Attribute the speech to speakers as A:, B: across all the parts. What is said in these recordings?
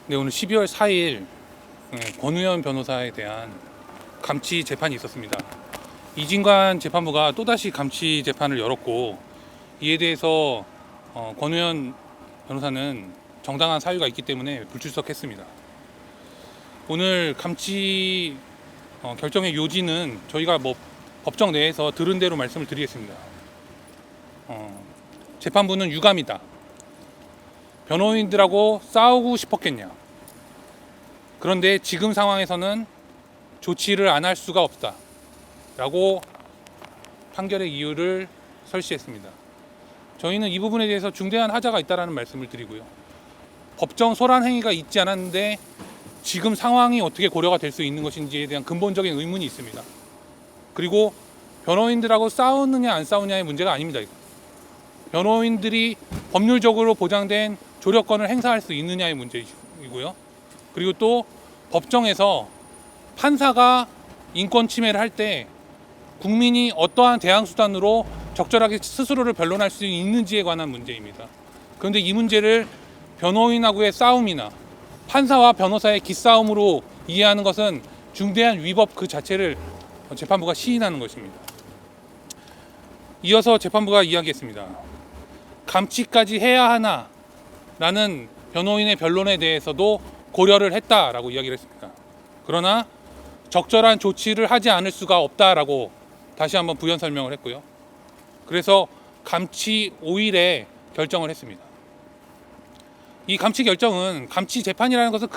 A: 네, 오늘 12월 4일 권우현 변호사에 대한 감치 재판이 있었습니다. 이진관 재판부가 또다시 감치 재판을 열었고, 이에 대해서 권우현 변호사는 정당한 사유가 있기 때문에 불출석했습니다. 오늘 감치 결정의 요지는 저희가 법정 내에서 들은 대로 말씀을 드리겠습니다. 재판부는 유감이다. 변호인들하고 싸우고 싶었겠냐. 그런데 지금 상황에서는 조치를 안 할 수가 없다 라고 판결의 이유를 설시했습니다. 저희는 이 부분에 대해서 중대한 하자가 있다는 말씀을 드리고요. 법정 소란 행위가 있지 않았는데 지금 상황이 어떻게 고려가 될 수 있는 것인지에 대한 근본적인 의문이 있습니다. 그리고 변호인들하고 싸우느냐 안 싸우느냐의 문제가 아닙니다. 변호인들이 법률적으로 보장된 조력권을 행사할 수 있느냐의 문제이고요. 그리고 또 법정에서 판사가 인권 침해를 할 때 국민이 어떠한 대항 수단으로 적절하게 스스로를 변론할 수 있는지에 관한 문제입니다. 그런데 이 문제를 변호인하고의 싸움이나 판사와 변호사의 기싸움으로 이해하는 것은 중대한 위법 그 자체를 재판부가 시인하는 것입니다. 이어서 재판부가 이야기했습니다. 감치까지 해야 하나라는 변호인의 변론에 대해서도 고려를 했다라고 이야기를 했습니다. 그러나 적절한 조치를 하지 않을 수가 없다라고 다시 한번 부연 설명을 했고요. 그래서 감치 5일에 결정을 했습니다. 이 감치 결정은 감치 재판이라는 것은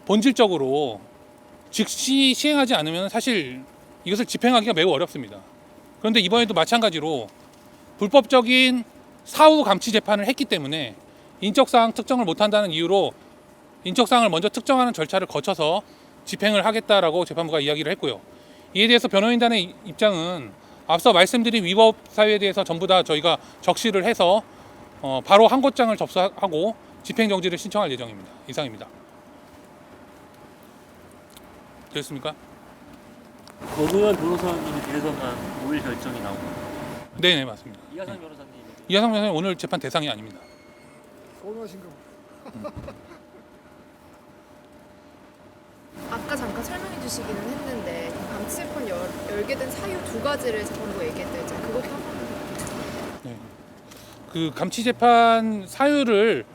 A: 본질적으로 즉시 시행하지 않으면 사실 이것을 집행하기가 매우 어렵습니다. 그런데 이번에도 마찬가지로 불법적인 사후 감치 재판을 했기 때문에 인적사항 특정을 못한다는 이유로 인적사항을 먼저 특정하는 절차를 거쳐서 집행을 하겠다라고 재판부가 이야기를 했고요. 이에 대해서 변호인단의 입장은 앞서 말씀드린 위법 사유에 대해서 전부 다 저희가 적시를 해서 바로 항고장을 접수하고 집행정지를 신청할 예정입니다. 이상입니다. 됐습니까?
B: 권우현 변호사님에 대해서만 5일 결정이 나오고
A: 네, 맞습니다.
B: 이하상 변호사님
A: 이하상 변호사는 오늘 재판 대상이 아닙니다.
C: 서운하신가 보다.
D: 아까 잠깐 설명해 주시기는 했는데 감치 재판 열게 된 사유 두 가지를 재판부가 얘기했대요. 제가 그것도 한 번.
A: 네. 그 감치 재판 사유를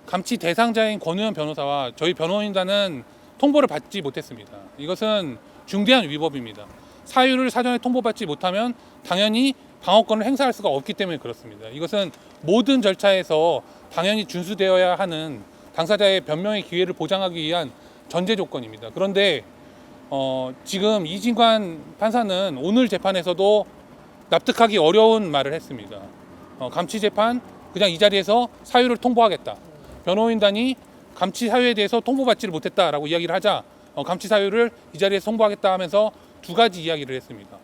A: 감치 대상자인 권우현 변호사와 저희 변호인단은 통보를 받지 못했습니다. 이것은 중대한 위법입니다. 사유를 사전에 통보받지 못하면 당연히 방어권을 행사할 수가 없기 때문에 그렇습니다. 이것은 모든 절차에서 당연히 준수되어야 하는 당사자의 변명의 기회를 보장하기 위한 전제 조건입니다. 그런데 지금 이진관 판사는 오늘 재판에서도 납득하기 어려운 말을 했습니다. 감치 재판 그냥 이 자리에서 사유를 통보하겠다. 변호인단이 감치 사유에 대해서 통보받지를 못했다라고 이야기를 하자 감치 사유를 이 자리에서 통보하겠다 하면서 두 가지 이야기를 했습니다.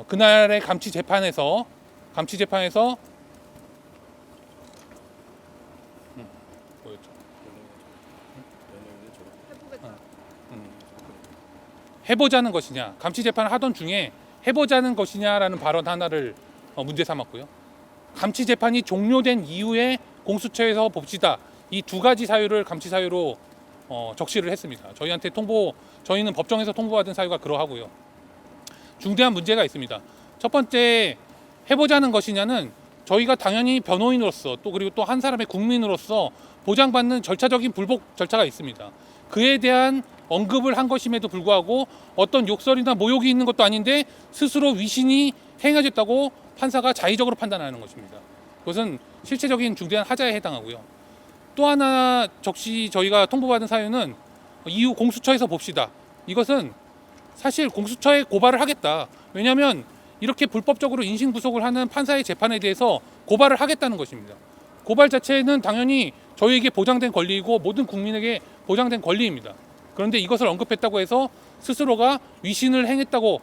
A: 그날의 감치 재판에서 뭐였죠? 해보자는 것이냐, 감치 재판을 하던 중에 해보자는 것이냐라는 발언 하나를 문제 삼았고요. 감치 재판이 종료된 이후에 공수처에서 봅시다. 이 두 가지 사유를 감치 사유로 적시를 했습니다. 저희는 법정에서 통보받은 사유가 그러하고요. 중대한 문제가 있습니다. 첫 번째, 해보자는 것이냐는 저희가 당연히 변호인으로서 그리고 또 한 사람의 국민으로서 보장받는 절차적인 불복 절차가 있습니다. 그에 대한 언급을 한 것임에도 불구하고 어떤 욕설이나 모욕이 있는 것도 아닌데 스스로 위신이 행해졌다고 판사가 자의적으로 판단하는 것입니다. 그것은 실체적인 중대한 하자에 해당하고요. 또 하나 적시 저희가 통보받은 사유는 이후 공수처에서 봅시다. 이것은 사실 공수처에 고발을 하겠다. 왜냐하면 이렇게 불법적으로 인신구속을 하는 판사의 재판에 대해서 고발을 하겠다는 것입니다. 고발 자체는 당연히 저희에게 보장된 권리이고 모든 국민에게 보장된 권리입니다. 그런데 이것을 언급했다고 해서 스스로가 위신을 행했다고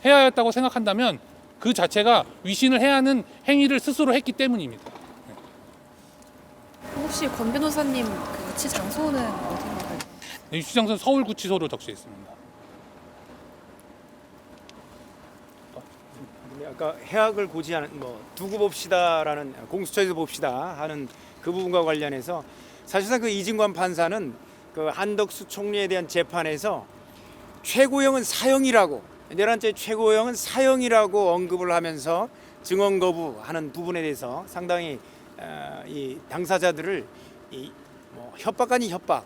A: 해야 했다고 생각한다면 그 자체가 위신을 해야 하는 행위를 스스로 했기 때문입니다.
E: 혹시 권 변호사님 그 위치 장소는 어디인가요?
A: 유치장소는 서울구치소로 적시했습니다.
C: 아까 해악을 고지하는 두고 봅시다라는 공수처에서 봅시다 하는 그 부분과 관련해서 사실상 그 이진관 판사는 그 한덕수 총리에 대한 재판에서 최고형은 사형이라고, 11째 최고형은 사형이라고 언급을 하면서 증언 거부하는 부분에 대해서 상당히 이 당사자들을 협박 아닌 협박,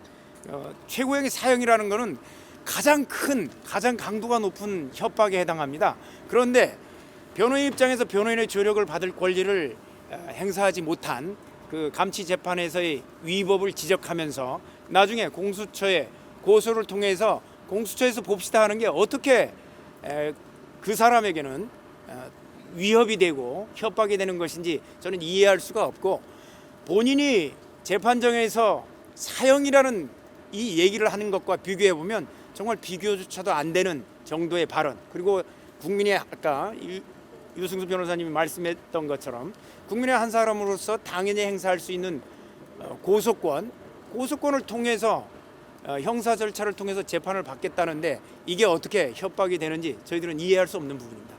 C: 최고형이 사형이라는 것은 가장 큰, 가장 강도가 높은 협박에 해당합니다. 그런데 변호인 입장에서 변호인의 조력을 받을 권리를 행사하지 못한 그 감치 재판에서의 위법을 지적하면서 나중에 공수처에 고소를 통해서 공수처에서 봅시다 하는 게 어떻게 그 사람에게는 위협이 되고 협박이 되는 것인지 저는 이해할 수가 없고, 본인이 재판정에서 사형이라는 이 얘기를 하는 것과 비교해 보면 정말 비교조차도 안 되는 정도의 발언, 그리고 국민의 아까 유승수 변호사님이 말씀했던 것처럼 국민의 한 사람으로서 당연히 행사할 수 있는 고소권을 통해서 형사 절차를 통해서 재판을 받겠다는데 이게 어떻게 협박이 되는지 저희들은 이해할 수 없는 부분입니다.